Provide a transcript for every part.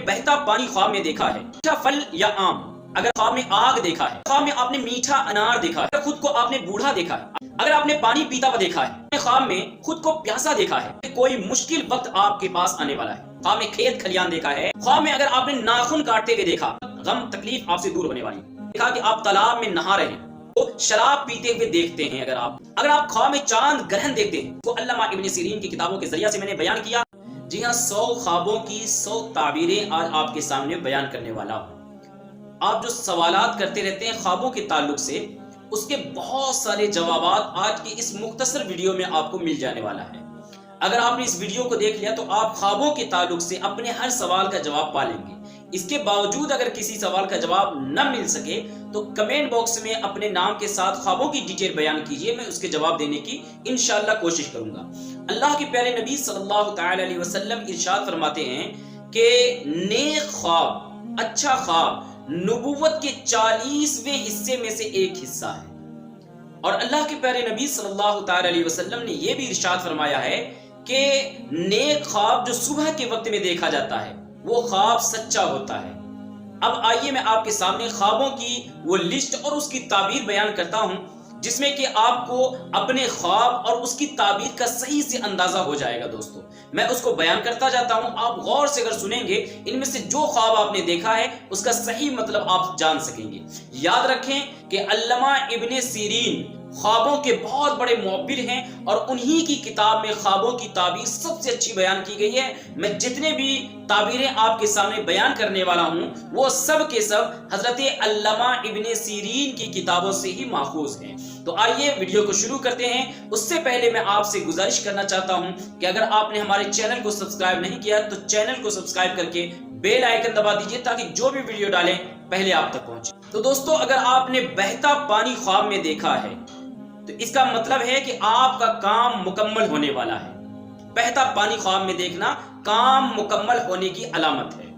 بہتا پانی خواب میں دیکھا ہے، میٹھا پھل یا آم، اگر خواب میں آگ دیکھا ہے، خواب میں آپ نے میٹھا انار دیکھا ہے، اگر خود کو آپ نے بوڑھا دیکھا ہے، اگر آپ نے پانی پیتا ہوا دیکھا ہے، خواب میں خود کو پیاسا دیکھا ہے، کوئی مشکل وقت آپ کے پاس آنے والا ہے، خواب میں کھیت کھلیان دیکھا ہے، خواب میں اگر آپ نے ناخن کاٹتے ہوئے دیکھا، غم تکلیف آپ سے دور ہونے والی، دیکھا کہ آپ تالاب میں نہا رہے ہیں، وہ شراب پیتے ہوئے دیکھتے ہیں، اگر آپ خواب میں چاند گرہن دیکھتے ہیں، وہ علامہ ابن سیرین کی کتابوں کے ذریعے سے میں نے بیان کیا۔ جی ہاں، 100 خوابوں کی 100 تعبیریں آج آپ کے سامنے بیان کرنے والا ہوں۔ آپ جو سوالات کرتے رہتے ہیں خوابوں کے تعلق سے، اس کے بہت سارے جوابات آج کی اس مختصر ویڈیو میں آپ کو مل جانے والا ہے۔ اگر آپ نے اس ویڈیو کو دیکھ لیا تو آپ خوابوں کے تعلق سے اپنے ہر سوال کا جواب پا لیں گے۔ اس کے باوجود اگر کسی سوال کا جواب نہ مل سکے تو کمنٹ باکس میں اپنے نام کے ساتھ خوابوں کی ڈیٹیل بیان کیجئے، میں اس کے جواب دینے کی انشاءاللہ کوشش کروں گا۔ اللہ کے پیارے نبی صلی اللہ تعالی علیہ وسلم ارشاد فرماتے ہیں کہ نیک خواب، اچھا خواب نبوت کے 40ویں حصے میں سے ایک حصہ ہے، اور اللہ کے پیارے نبی صلی اللہ تعالی علیہ وسلم نے یہ بھی ارشاد فرمایا ہے کہ نیک خواب جو صبح کے وقت میں دیکھا جاتا ہے وہ خواب سچا ہوتا ہے۔ اب آئیے میں آپ کے سامنے خوابوں کی وہ لسٹ اور اس کی تعبیر بیان کرتا ہوں، جس میں کہ آپ کو اپنے خواب اور اس کی تعبیر کا صحیح سے اندازہ ہو جائے گا۔ دوستو میں اس کو بیان کرتا جاتا ہوں، آپ غور سے اگر سنیں گے ان میں سے جو خواب آپ نے دیکھا ہے اس کا صحیح مطلب آپ جان سکیں گے۔ یاد رکھیں کہ علامہ ابن سیرین خوابوں کے بہت بڑے معبر ہیں، اور انہی کی کتاب میں خوابوں کی تعبیر سب سے اچھی بیان کی گئی ہے۔ میں جتنے بھی تعبیریں آپ کے سامنے بیان کرنے والا ہوں وہ سب کے سب حضرت علامہ ابن سیرین کی کتابوں سے ہی ماخوذ ہیں۔ تو آئیے ویڈیو کو شروع کرتے ہیں۔ اس سے پہلے میں آپ سے گزارش کرنا چاہتا ہوں کہ اگر آپ نے ہمارے چینل کو سبسکرائب نہیں کیا تو چینل کو سبسکرائب کر کے بیل آئیکن دبا دیجئے تاکہ جو بھی ویڈیو ڈالیں پہلے آپ تک پہنچے۔ تو دوستو اگر آپ نے بہتا پانی خواب میں دیکھا ہے تو اس کا مطلب ہے کہ آپ کا کام مکمل ہونے والا ہے۔ بہتا پانی خواب میں دیکھنا کام مکمل ہونے کی علامت ہے۔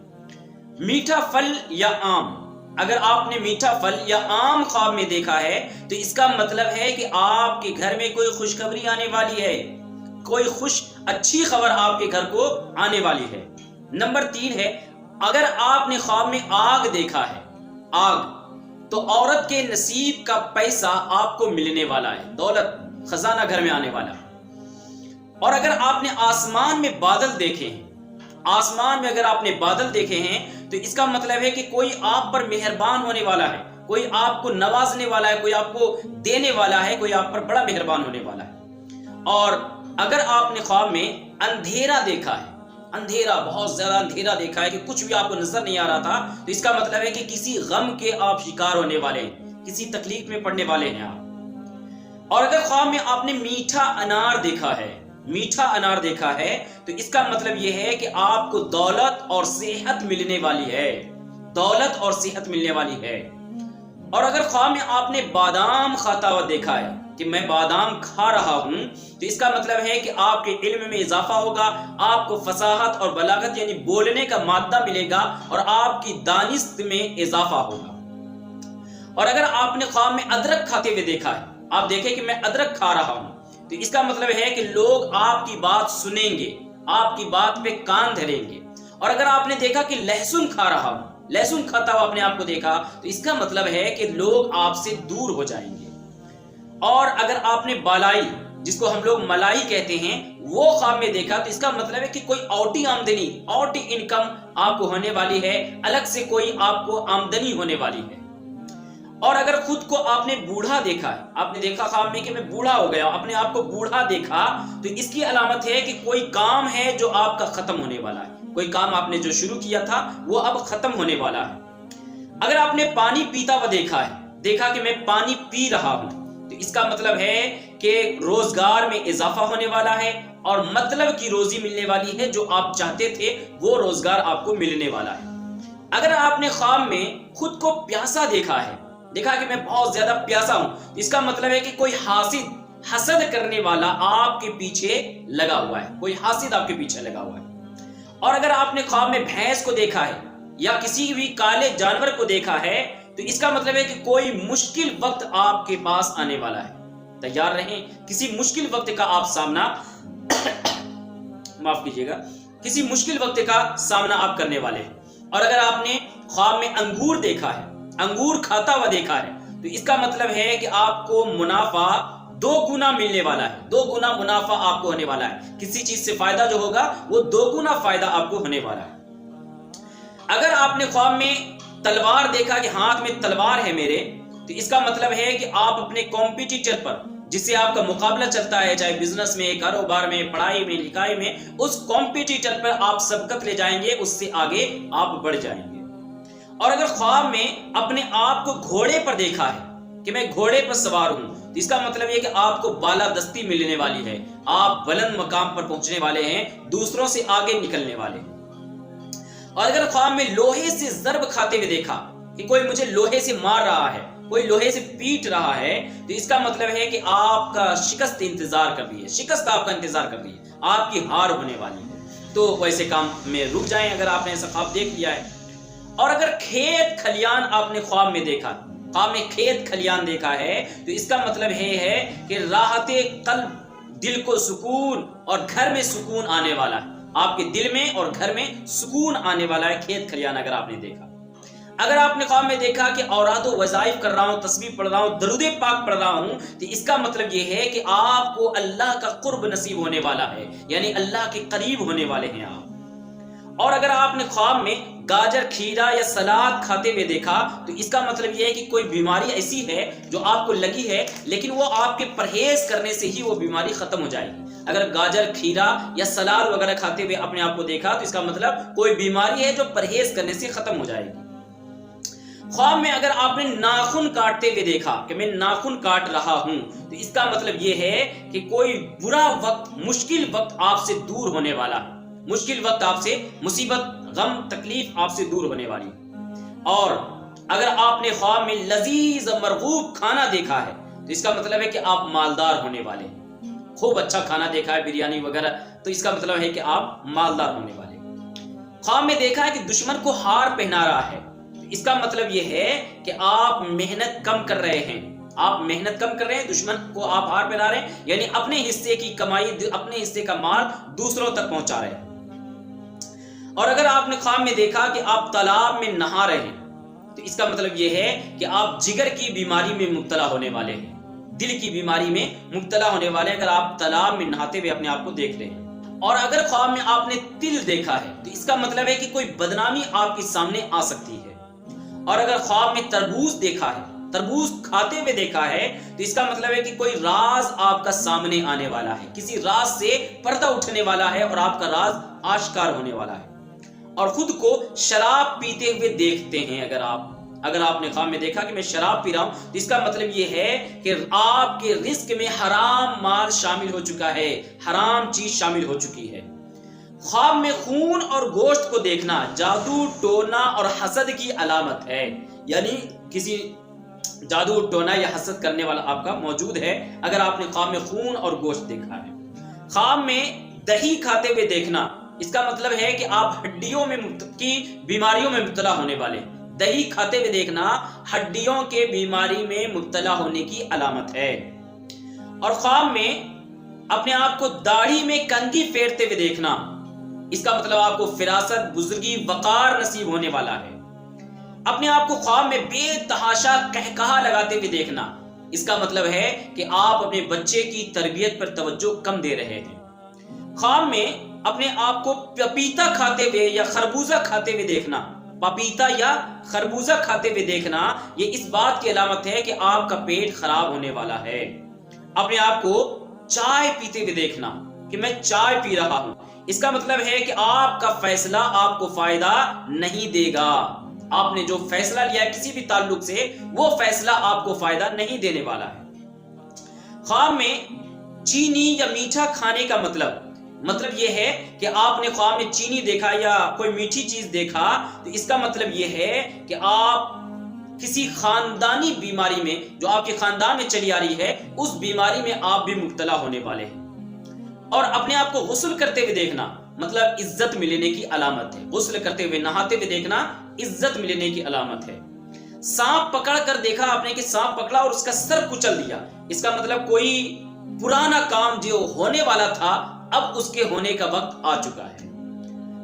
میٹھا پھل یا آم، اگر آپ نے میٹھا پھل یا آم خواب میں دیکھا ہے تو اس کا مطلب ہے کہ آپ کے گھر میں کوئی خوشخبری آنے والی ہے، کوئی اچھی خبر آپ کے گھر کو آنے والی ہے۔ نمبر 3 ہے، اگر آپ نے خواب میں آگ دیکھا ہے، آگ، تو عورت کے نصیب کا پیسہ آپ کو ملنے والا ہے، دولت خزانہ گھر میں آنے والا ہے۔ اور اگر آپ نے آسمان میں بادل دیکھے ہیں، آسمان میں اگر آپ نے بادل دیکھے ہیں تو اس کا مطلب ہے کہ کوئی آپ پر مہربان ہونے والا ہے، کوئی آپ کو نوازنے والا ہے، کوئی آپ کو دینے والا ہے، کوئی آپ پر بڑا مہربان ہونے والا ہے۔ اور اگر آپ نے خواب میں اندھیرا دیکھا ہے، اندھیرا، بہت زیادہ اندھیرا دیکھا ہے کہ کچھ بھی آپ کو نظر نہیں آ رہا تھا، تو اس کا مطلب ہے کہ کسی غم کے آپ شکار ہونے والے ہیں، کسی تکلیف میں پڑنے والے ہیں آپ۔ اور اگر خواب میں آپ نے میٹھا انار دیکھا ہے، میٹھا انار دیکھا ہے تو اس کا مطلب یہ ہے کہ آپ کو دولت اور صحت ملنے والی ہے، دولت اور صحت ملنے والی ہے۔ اور اگر خواب میں آپ نے بادام کھاتا ہوا دیکھا ہے کہ میں بادام کھا رہا ہوں تو اس کا مطلب ہے کہ آپ کے علم میں اضافہ ہوگا، آپ کو فصاحت اور بلاغت یعنی بولنے کا مادہ ملے گا، اور آپ کی دانست میں اضافہ ہوگا۔ اور اگر آپ نے خواب میں ادرک کھاتے ہوئے دیکھا ہے، آپ دیکھیں کہ میں ادرک کھا رہا ہوں، تو اس کا مطلب ہے کہ لوگ آپ کی بات سنیں گے، آپ کی بات پہ کان دھریں گے۔ اور اگر آپ نے دیکھا کہ لہسن کھا رہا ہوں، لہسن کھاتا ہوا اپنے آپ کو دیکھا تو اس کا مطلب ہے کہ لوگ آپ سے دور ہو جائیں گے۔ اور اگر آپ نے بالائی، جس کو ہم لوگ ملائی کہتے ہیں، وہ خواب میں دیکھا تو اس کا مطلب ہے کہ کوئی اوٹی آمدنی، اوٹی انکم آپ کو ہونے والی ہے، الگ سے کوئی آپ کو آمدنی ہونے والی ہے۔ اور اگر خود کو آپ نے بوڑھا دیکھا ہے، آپ نے دیکھا خواب میں کہ میں بوڑھا ہو گیا، اپنے آپ کو بوڑھا دیکھا، تو اس کی علامت ہے کہ کوئی کام ہے جو آپ کا ختم ہونے والا ہے، کوئی کام آپ نے جو شروع کیا تھا وہ اب ختم ہونے والا ہے۔ اگر آپ نے پانی پیتا ہوا دیکھا ہے، دیکھا کہ میں پانی پی رہا ہوں، تو اس کا مطلب ہے کہ روزگار میں اضافہ ہونے والا ہے، اور مطلب کی روزی ملنے والی ہے، جو آپ چاہتے تھے وہ روزگار آپ کو ملنے والا ہے۔ اگر آپ نے خواب میں خود کو پیاسا دیکھا ہے، دیکھا کہ میں بہت زیادہ پیاسا ہوں، اس کا مطلب ہے کہ کوئی حسد کرنے والا آپ کے پیچھے لگا ہوا ہے، کوئی حاسد آپ کے پیچھے لگا ہوا ہے۔ اور اگر آپ نے خواب میں بھینس کو دیکھا ہے یا کسی بھی کالے جانور کو دیکھا ہے تو اس کا مطلب ہے کہ کوئی مشکل وقت آپ کے پاس آنے والا ہے، تیار رہیں، کسی مشکل وقت کا آپ سامنا معاف کیجیے گا، کسی مشکل وقت کا سامنا آپ کرنے والے ہیں۔ اور اگر آپ نے خواب میں انگور دیکھا ہے، انگور کھاتا ہوا دیکھا ہے، تو اس کا مطلب ہے کہ آپ کو منافع 2 گنا ملنے والا ہے، 2 گنا منافع آپ کو ہونے والا ہے، کسی چیز سے فائدہ جو ہوگا وہ 2 گنا فائدہ آپ کو ہونے والا ہے۔ اگر آپ نے خواب میں تلوار دیکھا کہ ہاتھ میں تلوار ہے میرے، تو اس کا مطلب ہے کہ آپ اپنے کمپیٹیٹر پر، جس سے آپ کا مقابلہ چلتا ہے، چاہے بزنس میں، کاروبار میں، پڑھائی میں، لکھائی میں، اس کمپیٹیٹر پر آپ سبقت لے جائیں گے، اس سے آگے آپ بڑھ جائیں گے۔ اور اگر خواب میں اپنے آپ کو گھوڑے پر دیکھا ہے کہ میں گھوڑے پر سوار ہوں، تو اس کا مطلب یہ کہ آپ کو بالادستی ملنے والی ہے، آپ بلند مقام پر پہنچنے والے ہیں، دوسروں سے آگے نکلنے والے ہیں۔ اور اگر خواب میں لوہے سے ضرب کھاتے ہوئے دیکھا کہ کوئی مجھے لوہے سے مار رہا ہے، کوئی لوہے سے پیٹ رہا ہے، تو اس کا مطلب ہے کہ آپ کا شکست انتظار کر رہی ہے، شکست آپ کا انتظار کر رہی ہے، آپ کی ہار ہونے والی ہے۔ تو ویسے کام میں رک جائیں اگر آپ نے ایسا خواب دیکھ لیا ہے۔ اور اگر کھیت کھلیان آپ نے خواب میں دیکھا، خواب میں کھیت کھلیان دیکھا ہے، تو اس کا مطلب یہ ہے کہ راحت قلب، دل کو سکون اور گھر میں سکون آنے والا ہے، آپ کے دل میں اور گھر میں سکون آنے والا ہے کھیت کھلیان اگر آپ نے دیکھا۔ اگر آپ نے خواب میں دیکھا کہ اوراد و وظائف کر رہا ہوں، تسبیح پڑھ رہا ہوں، درود پاک پڑھ رہا ہوں، تو اس کا مطلب یہ ہے کہ آپ کو اللہ کا قرب نصیب ہونے والا ہے، یعنی اللہ کے قریب ہونے والے ہیں آپ۔ اور اگر آپ نے خواب میں گاجر، کھیرا یا سلاد کھاتے ہوئے دیکھا، تو اس کا مطلب یہ ہے کہ کوئی بیماری ایسی ہے جو آپ کو لگی ہے، لیکن وہ آپ کے پرہیز کرنے سے ہی وہ بیماری ختم ہو جائے گی۔ اگر گاجر، کھیرا یا سلاد وغیرہ کھاتے ہوئے اپنے آپ کو دیکھا، تو اس کا مطلب کوئی بیماری ہے جو پرہیز کرنے سے ختم ہو جائے گی۔ خواب میں اگر آپ نے ناخن کاٹتے ہوئے دیکھا کہ میں ناخن کاٹ رہا ہوں، تو اس کا مطلب یہ ہے کہ کوئی برا وقت، مشکل وقت آپ سے دور ہونے والا ہے، مشکل وقت آپ سے، مصیبت، غم، تکلیف آپ سے دور ہونے والی۔ اور اگر آپ نے خواب میں لذیذ مرغوب کھانا دیکھا ہے، تو اس کا مطلب ہے کہ آپ مالدار ہونے والے ہیں، خوب اچھا کھانا دیکھا ہے، بریانی وغیرہ، تو اس کا مطلب ہے کہ آپ مالدار ہونے والے ہیں۔ خواب میں دیکھا ہے کہ دشمن کو ہار پہنا رہا ہے، اس کا مطلب یہ ہے کہ آپ محنت کم کر رہے ہیں، آپ محنت کم کر رہے ہیں، دشمن کو آپ ہار پہنا رہے ہیں، یعنی اپنے حصے کی کمائی، اپنے حصے کا مال دوسروں تک پہنچا رہے ہیں۔ اور اگر آپ نے خواب میں دیکھا کہ آپ تالاب میں نہا رہے ہیں، تو اس کا مطلب یہ ہے کہ آپ جگر کی بیماری میں مبتلا ہونے والے ہیں، دل کی بیماری میں مبتلا ہونے والے ہیں، اگر آپ تالاب میں نہاتے ہوئے اپنے آپ کو دیکھ رہے ہیں۔ اور اگر خواب میں آپ نے تل دیکھا ہے، تو اس کا مطلب ہے کہ کوئی بدنامی آپ کے سامنے آ سکتی ہے۔ اور اگر خواب میں تربوز دیکھا ہے، تربوز کھاتے ہوئے دیکھا ہے، تو اس کا مطلب ہے کہ کوئی راز آپ کا سامنے آنے والا ہے، کسی راز سے پردہ اٹھنے والا ہے اور آپ کا راز آشکار ہونے والا ہے۔ اور خود کو شراب پیتے ہوئے دیکھتے ہیں، اگر آپ نے خواب میں دیکھا کہ میں شراب پی رہا ہوں، تو اس کا مطلب یہ ہے کہ آپ کے رزق میں حرام مال شامل ہو چکا ہے، حرام چیز شامل ہو چکی ہے۔ خواب میں خون اور گوشت کو دیکھنا جادو، ٹونا اور حسد کی علامت ہے، یعنی کسی جادو، ٹونا یا حسد کرنے والا آپ کا موجود ہے اگر آپ نے خواب میں خون اور گوشت دیکھا ہے۔ خواب میں دہی کھاتے ہوئے دیکھنا، اس کا مطلب ہے کہ آپ ہڈیوں کی بیماریوں میں مبتلا ہونے والے ہیں، دہی کھاتے ہوئے دیکھنا ہڈیوں کے بیماری میں مبتلا ہونے کی علامت ہے۔ اور خواب میں اپنے آپ کو داڑھی میں کنگھی پھیرتے ہوئے دیکھنا، اس کا مطلب آپ کو فراست، بزرگی، وقار نصیب ہونے والا ہے۔ اپنے آپ کو خواب میں بے تحاشا قہقہا لگاتے ہوئے دیکھنا، اس کا مطلب ہے کہ آپ اپنے بچے کی تربیت پر توجہ کم دے رہے ہیں۔ خواب میں اپنے آپ کو پپیتا کھاتے ہوئے یا خربوزہ کھاتے ہوئے دیکھنا، پپیتا یا خربوزہ کھاتے ہوئے دیکھنا، یہ اس بات کی علامت ہے کہ آپ کا پیٹ خراب ہونے والا ہے۔ اپنے آپ کو چائے پیتے ہوئے دیکھنا کہ میں چائے پی رہا ہوں، اس کا مطلب ہے کہ آپ کا فیصلہ آپ کو فائدہ نہیں دے گا، آپ نے جو فیصلہ لیا ہے کسی بھی تعلق سے، وہ فیصلہ آپ کو فائدہ نہیں دینے والا ہے۔ خواب میں چینی یا میٹھا کھانے کا مطلب یہ ہے کہ آپ نے خواب میں چینی دیکھا یا کوئی میٹھی چیز دیکھا، تو اس کا مطلب یہ ہے کہ آپ کسی خاندانی بیماری میں، جو آپ کے خاندان میں چلی آ رہی ہے، اس بیماری میں آپ بھی مبتلا ہونے والے ہیں۔ اور اپنے آپ کو غسل کرتے ہوئے دیکھنا مطلب عزت ملنے کی علامت ہے، غسل کرتے ہوئے، نہاتے ہوئے دیکھنا عزت ملنے کی علامت ہے۔ سانپ پکڑ کر دیکھا آپ نے کہ سانپ پکڑا اور اس کا سر کچل دیا، اس کا مطلب کوئی پرانا کام جو ہونے والا تھا اب اس کے ہونے کا وقت آ چکا ہے۔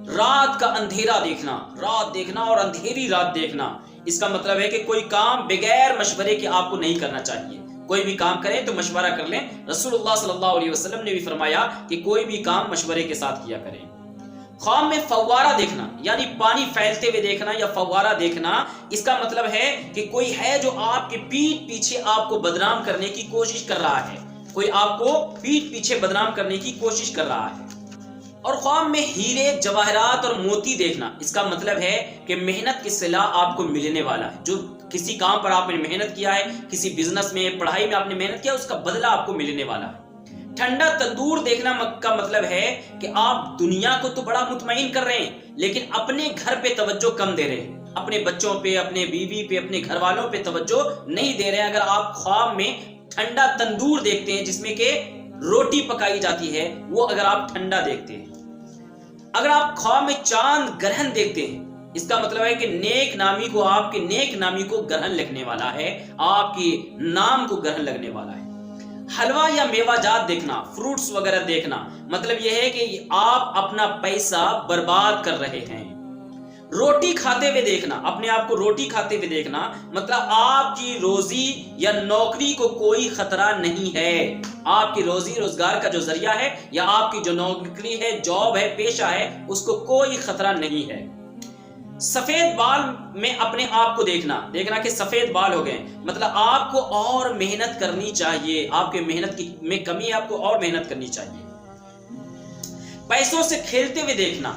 رات کا اندھیرا دیکھنا، رات دیکھنا اور اندھیری رات دیکھنا، اس کا مطلب ہے کہ کوئی کام بغیر مشورے کے آپ کو نہیں کرنا چاہیے۔ کوئی بھی کام کریں تو مشورہ کر لیں۔ رسول اللہ صلی اللہ علیہ وسلم نے بھی فرمایا کہ کوئی بھی کام مشورے کے ساتھ کیا کریں۔ خواب میں فوارہ دیکھنا یعنی پانی پھیلتے ہوئے دیکھنا یا فوارہ دیکھنا، اس کا مطلب ہے کہ کوئی ہے جو آپ کے پیٹھ پیچھے آپ کو بدنام کرنے کی کوشش کر رہا ہے، کوئی آپ کو پیٹھ پیچھے بدنام کرنے کی کوشش کر رہا ہے۔ اور خواب میں ہیرے، جواہرات اور موتی دیکھنا، اس کا مطلب ہے کہ محنت کی صلہ آپ کو ملنے والا ہے۔ جو کسی کام پر آپ نے محنت کیا ہے، کسی بزنس میں، پڑھائی میں آپ نے محنت کیا، اس کا بدلہ آپ کو ملنے والا ہے۔ ٹھنڈا تندور دیکھنا کا مطلب ہے کہ آپ دنیا کو تو بڑا مطمئن کر رہے ہیں لیکن اپنے گھر پہ توجہ کم دے رہے ہیں، اپنے بچوں پہ، اپنے بیوی پہ، اپنے گھر والوں پہ توجہ نہیں دے رہے ہیں۔ اگر آپ خواب میں ٹھنڈا تندور دیکھتے ہیں جس میں کہ روٹی پکائی جاتی ہے، وہ اگر آپ ٹھنڈا دیکھتے ہیں۔ اگر آپ خواب میں چاند گرہن دیکھتے ہیں، اس کا مطلب ہے کہ نیک نامی کو، آپ کے نیک نامی کو گرہن لگنے والا ہے، آپ کی نام کو گرہن لگنے والا ہے۔ حلوہ یا میوہ جات دیکھنا، فروٹس وغیرہ دیکھنا، مطلب یہ ہے کہ آپ اپنا پیسہ برباد کر رہے ہیں۔ روٹی کھاتے ہوئے دیکھنا، اپنے آپ کو روٹی کھاتے ہوئے دیکھنا، مطلب آپ کی روزی یا نوکری کو کوئی خطرہ نہیں ہے، آپ کی روزی روزگار کا جو ذریعہ ہے یا آپ کی جو نوکری ہے، جاب ہے، پیشہ ہے، اس کو کوئی خطرہ نہیں ہے۔ سفید بال میں اپنے آپ کو دیکھنا کہ سفید بال ہو گئے، مطلب آپ کو اور محنت کرنی چاہیے، آپ کے محنت میں کمی ہے، آپ کو اور محنت کرنی چاہیے۔ پیسوں سے کھیلتے ہوئے دیکھنا،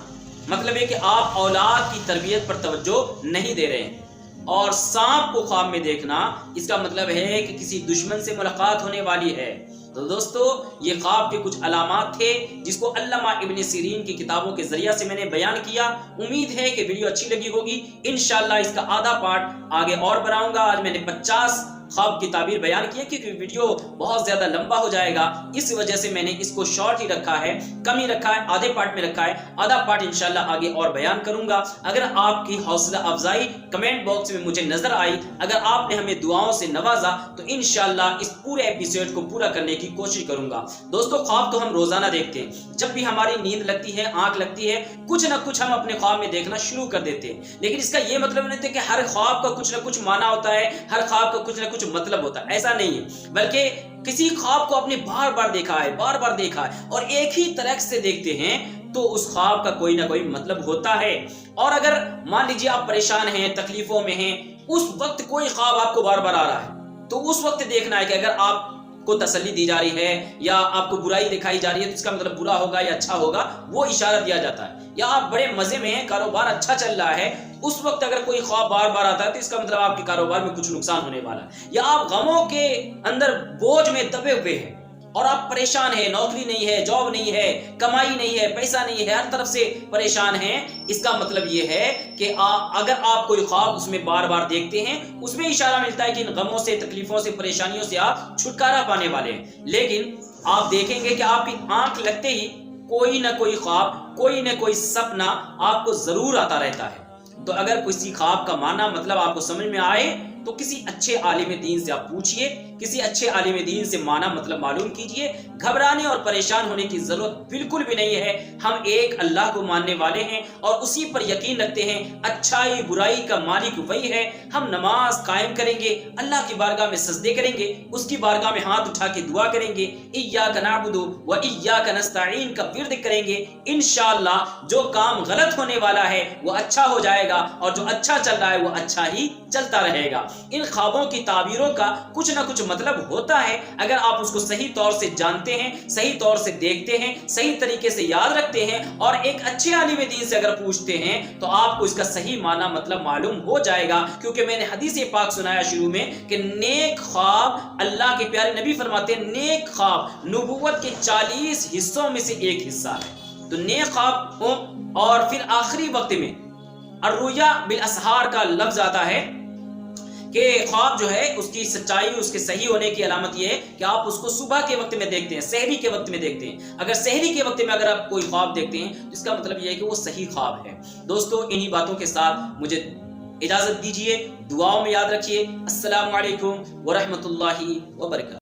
مطلب ہے کہ آپ اولاد کی تربیت پر توجہ نہیں دے رہے ہیں۔ اور سانپ کو خواب میں دیکھنا، اس کا مطلب ہے کہ کسی دشمن سے ملاقات ہونے والی ہے۔ تو دوستو، یہ خواب کے کچھ علامات تھے جس کو علامہ ابن سیرین کی کتابوں کے ذریعہ سے میں نے بیان کیا۔ امید ہے کہ ویڈیو اچھی لگی ہوگی۔ انشاءاللہ اس کا آدھا پارٹ آگے اور بناؤں گا۔ آج میں نے 50 خواب کی تعبیر بیان کی ہے کیونکہ ویڈیو بہت زیادہ لمبا ہو جائے گا، اس وجہ سے میں نے اس کو شارٹ ہی رکھا ہے، کم ہی رکھا ہے، آدھے پارٹ میں رکھا ہے۔ آدھا پارٹ انشاءاللہ آگے اور بیان کروں گا۔ اگر آپ کی حوصلہ افزائی کمنٹ باکس میں مجھے نظر آئی، اگر آپ نے ہمیں دعاؤں سے نوازا، تو انشاءاللہ اس پورے ایپیسوڈ کو پورا کرنے کی کوشش کروں گا۔ دوستو، خواب تو ہم روزانہ دیکھتے ہیں، جب بھی ہماری نیند لگتی ہے، آنکھ لگتی ہے، کچھ نہ کچھ ہم اپنے خواب میں دیکھنا شروع کر دیتے ہیں، لیکن اس کا یہ مطلب نہیں کہ ہر خواب کا کچھ نہ کچھ معنی ہوتا ہے، ہر خواب کا کچھ نہ کچھ مطلب ہوتا ہے، ایسا نہیں ہے۔ بلکہ کسی خواب کو آپ نے بار بار دیکھا ہے اور ایک ہی طرح سے دیکھتے ہیں تو اس خواب کا کوئی نہ کوئی مطلب ہوتا ہے۔ اور اگر مان لیجیے آپ پریشان ہیں، تکلیفوں میں ہیں، اس وقت کوئی خواب آپ کو بار بار آ رہا ہے، تو اس وقت دیکھنا ہے کہ اگر آپ کو تسلی دی جا رہی ہے یا آپ کو برائی دکھائی جا رہی ہے تو اس کا مطلب برا ہوگا یا اچھا ہوگا، وہ اشارہ دیا جاتا ہے۔ یا آپ بڑے مزے میں ہیں، کاروبار اچھا چل رہا ہے، اس وقت اگر کوئی خواب بار بار آتا ہے تو اس کا مطلب آپ کے کاروبار میں کچھ نقصان ہونے والا ہے۔ یا آپ غموں کے اندر بوجھ میں دبے ہوئے ہیں اور آپ پریشان ہیں، نوکری نہیں ہے، جاب نہیں ہے، کمائی نہیں ہے، پیسہ نہیں ہے، ہر طرف سے پریشان ہیں، اس کا مطلب یہ ہے کہ اگر آپ کوئی خواب اس میں بار بار دیکھتے ہیں، اس میں اشارہ ملتا ہے کہ ان غموں سے، تکلیفوں سے، پریشانیوں سے آپ چھٹکارا پانے والے ہیں۔ لیکن آپ دیکھیں گے کہ آپ کی آنکھ لگتے ہی کوئی نہ کوئی خواب، کوئی نہ کوئی سپنا آپ کو ضرور آتا رہتا ہے۔ تو اگر کسی خواب کا معنی مطلب آپ کو سمجھ میں آئے تو کسی اچھے عالم دین سے آپ پوچھئے، کسی اچھے عالم دین سے معنی مطلب معلوم کیجئے۔ گھبرانے اور پریشان ہونے کی ضرورت بالکل بھی نہیں ہے۔ ہم ایک اللہ کو ماننے والے ہیں اور اسی پر یقین رکھتے ہیں، اچھائی برائی کا مالک وہی ہے۔ ہم نماز قائم کریں گے، اللہ کی بارگاہ میں سجدے کریں گے، اس کی بارگاہ میں ہاتھ اٹھا کے دعا کریں گے، ایاک نعبد و ایاک نستعین کا ورد کریں گے۔ انشاءاللہ جو کام غلط ہونے والا ہے وہ اچھا ہو جائے گا اور جو اچھا چل رہا ہے وہ اچھا ہی چلتا رہے گا۔ ان خوابوں کی تعبیروں کا کچھ نہ کچھ مطلب ہوتا ہے، اگر آپ اس کو صحیح طور سے جانتے ہیں، صحیح طور سے دیکھتے ہیں، صحیح طریقے سے یاد رکھتے ہیں اور ایک اچھے عالم دین سے اگر پوچھتے ہیں تو آپ کو اس کا صحیح معنی مطلب معلوم ہو جائے گا۔ کیونکہ میں نے حدیث پاک سنایا شروع میں کہ نیک خواب، اللہ کے پیارے نبی فرماتے ہیں نیک خواب نبوت کے 40 حصوں میں سے ایک حصہ ہے۔ تو نیک خواب ہو، اور پھر آخری وقت میں الرؤیا بالاسحار کا لفظ آتا ہے کہ خواب جو ہے اس کی سچائی، اس کے صحیح ہونے کی علامت یہ ہے کہ آپ اس کو صبح کے وقت میں دیکھتے ہیں، سحری کے وقت میں دیکھتے ہیں۔ اگر سحری کے وقت میں اگر آپ کوئی خواب دیکھتے ہیں تو اس کا مطلب یہ ہے کہ وہ صحیح خواب ہے۔ دوستو، انہی باتوں کے ساتھ مجھے اجازت دیجیے، دعاؤں میں یاد رکھیے۔ السلام علیکم ورحمۃ اللہ وبرکاتہ۔